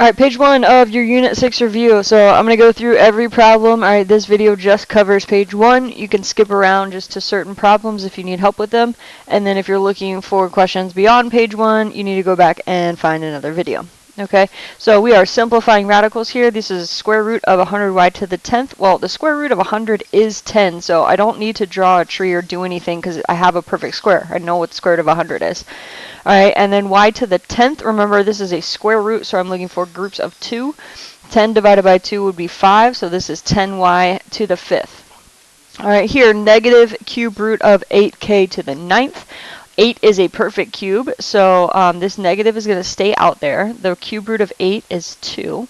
Alright, page 1 of your Unit 6 review. So I'm going to go through every problem. Alright, this video just covers page 1. You can skip around just to certain problems if you need help with them. And then if you're looking for questions beyond page 1, you need to go back and find another video. Okay, so we are simplifying radicals here. This is square root of 100y to the 10th. Well, the square root of 100 is 10, so I don't need to draw a tree or do anything because I have a perfect square. I know what the square root of 100 is. Alright, and then y to the 10th, remember this is a square root, so I'm looking for groups of 2. 10 divided by 2 would be 5, so this is 10y to the 5th. Alright, here, negative cube root of 8k to the 9th. 8 is a perfect cube, so this negative is going to stay out there. The cube root of 8 is 2.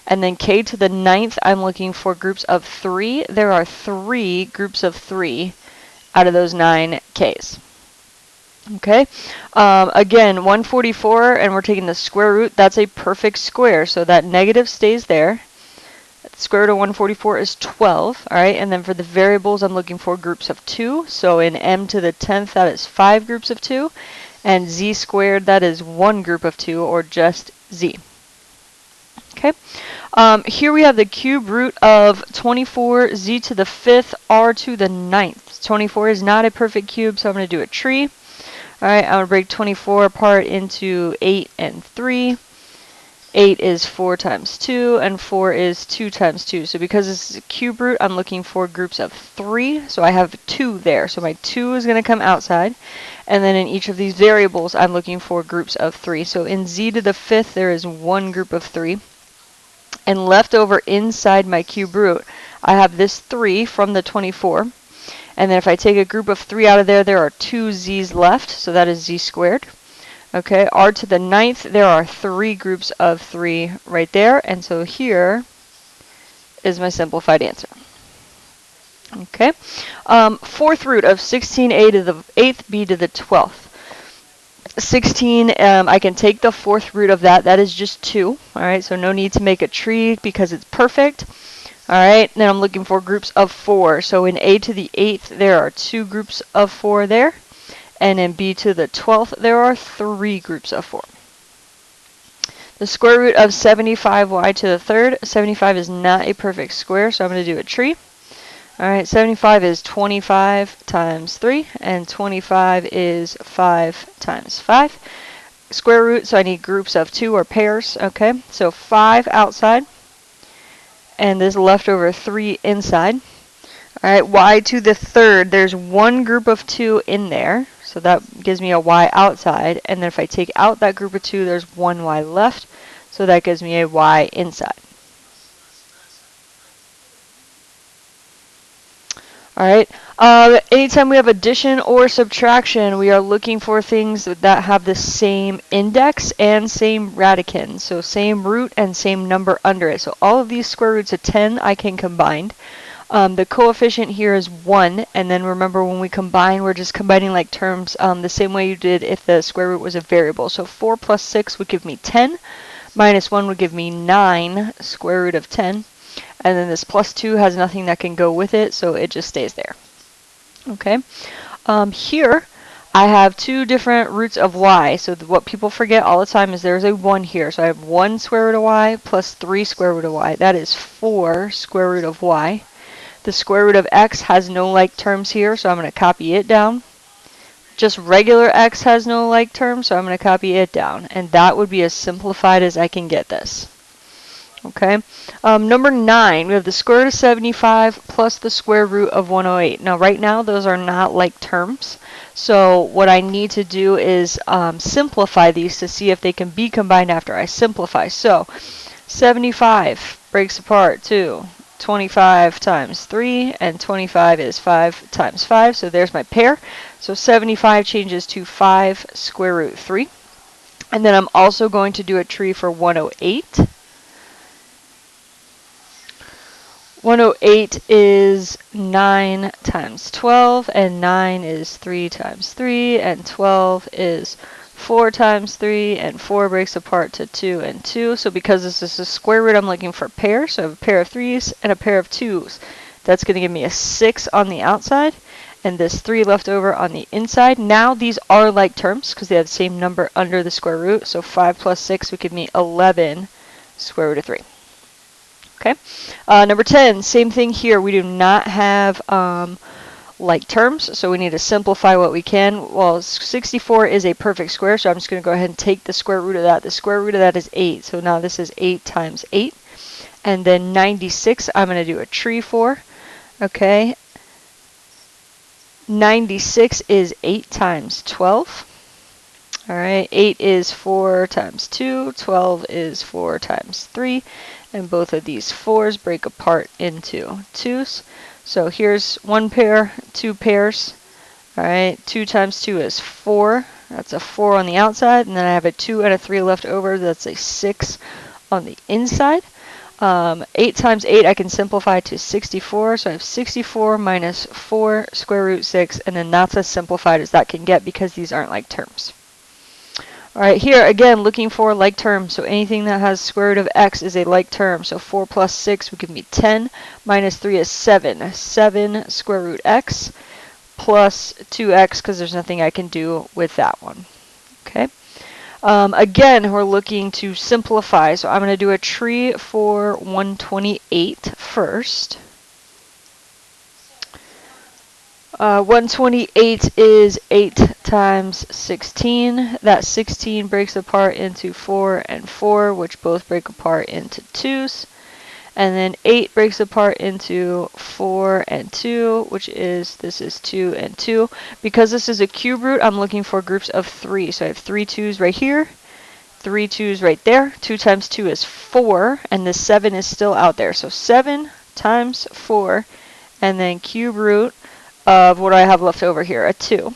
And then k to the 9th, I'm looking for groups of 3. There are 3 groups of 3 out of those 9 k's. Okay, again, 144, and we're taking the square root. That's a perfect square, so that negative stays there. The square root of 144 is 12, all right, and then for the variables, I'm looking for groups of 2. So in m to the 10th, that is 5 groups of 2, and z squared, that is 1 group of 2, or just z. Okay, here we have the cube root of 24, z to the 5th, r to the 9th. 24 is not a perfect cube, so I'm going to do a tree. Alright, I'm going to break 24 apart into 8 and 3. 8 is 4 times 2, and 4 is 2 times 2. So because this is a cube root, I'm looking for groups of 3. So I have 2 there. So my 2 is going to come outside. And then in each of these variables, I'm looking for groups of 3. So in z to the 5th, there is 1 group of 3. And left over inside my cube root, I have this 3 from the 24. And then if I take a group of 3 out of there, there are 2 z's left, so that is z squared. Okay, r to the 9th, there are 3 groups of 3 right there, and so here is my simplified answer. Okay, fourth root of 16a to the 8th, b to the 12th. 16, I can take the fourth root of that. That is just 2. All right, so no need to make a tree because it's perfect. Alright, now I'm looking for groups of 4. So in a to the 8th, there are 2 groups of 4 there. And in b to the 12th, there are 3 groups of 4. The square root of 75y to the 3rd. 75 is not a perfect square, so I'm going to do a tree. Alright, 75 is 25 times 3, and 25 is 5 times 5. Square root, so I need groups of 2 or pairs. Okay, so 5 outside. And this leftover 3 inside. Alright, y to the 3rd, there's 1 group of 2 in there, so that gives me a y outside, and then if I take out that group of 2, there's 1 y left, so that gives me a y inside. Alright, anytime we have addition or subtraction, we are looking for things that have the same index and same radicand. So same root and same number under it. So all of these square roots of 10 I can combine. The coefficient here is 1, and then remember when we combine, we're just combining like terms the same way you did if the square root was a variable. So 4 plus 6 would give me 10, minus 1 would give me 9, square root of 10. And then this plus 2 has nothing that can go with it, so it just stays there. Okay. Here, I have 2 different roots of y. So what people forget all the time is there's a 1 here. So I have 1 square root of y plus 3 square root of y. That is 4 square root of y. The square root of x has no like terms here, so I'm going to copy it down. Just regular x has no like terms, so I'm going to copy it down. And that would be as simplified as I can get this. Okay, number 9, we have the square root of 75 plus the square root of 108. Now right now those are not like terms, so what I need to do is simplify these to see if they can be combined after I simplify. So 75 breaks apart to 25 times 3, and 25 is 5 times 5, so there's my pair. So 75 changes to 5 square root 3. And then I'm also going to do a tree for 108. 108 is 9 times 12, and 9 is 3 times 3, and 12 is 4 times 3, and 4 breaks apart to 2 and 2. So because this is a square root, I'm looking for pairs. So I have a pair of 3's and a pair of 2's. That's going to give me a 6 on the outside, and this 3 left over on the inside. Now these are like terms because they have the same number under the square root. So 5 plus 6 would give me 11 square root of 3. Okay. Number 10, same thing here. We do not have like terms, so we need to simplify what we can. Well, 64 is a perfect square, so I'm just going to go ahead and take the square root of that. The square root of that is 8, so now this is 8 times 8. And then 96, I'm going to do a tree for. Okay. 96 is 8 times 12. All right, 8 is 4 times 2, 12 is 4 times 3, and both of these 4s break apart into 2s. So here's one pair, 2 pairs. All right, 2 times 2 is 4. That's a 4 on the outside, and then I have a 2 and a 3 left over. That's a 6 on the inside. 8 times 8 I can simplify to 64, so I have 64 minus 4 square root 6, and then that's as simplified as that can get because these aren't like terms. Alright, here again looking for like terms, so anything that has square root of x is a like term. So 4 plus 6 would give me 10, minus 3 is 7. 7 square root x plus 2x, because there's nothing I can do with that one. Okay. Again, we're looking to simplify, so I'm going to do a tree for 128 first. 128 is 8 times 16. That 16 breaks apart into 4 and 4, which both break apart into 2s. And then 8 breaks apart into 4 and 2, which is, this is 2 and 2. Because this is a cube root, I'm looking for groups of 3. So I have 3 2s right here, 3 2s right there. 2 times 2 is 4, and the 7 is still out there. So 7 times 4, and then cube root of what do I have left over here? A 2.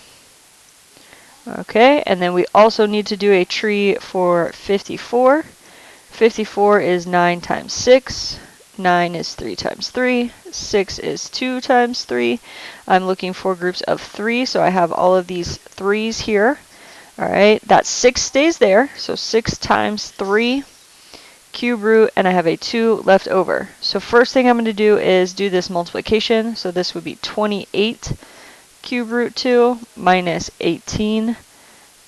Okay, and then we also need to do a tree for 54. 54 is 9 times 6. 9 is 3 times 3. 6 is 2 times 3. I'm looking for groups of 3, so I have all of these 3s here. Alright, that 6 stays there, so 6 times 3 cube root, and I have a 2 left over. So first thing I'm going to do is do this multiplication. So this would be 28 cube root 2 minus 18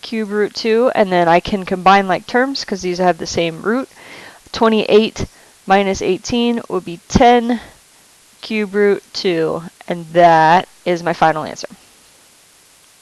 cube root 2, and then I can combine like terms because these have the same root. 28 minus 18 would be 10 cube root 2, and that is my final answer.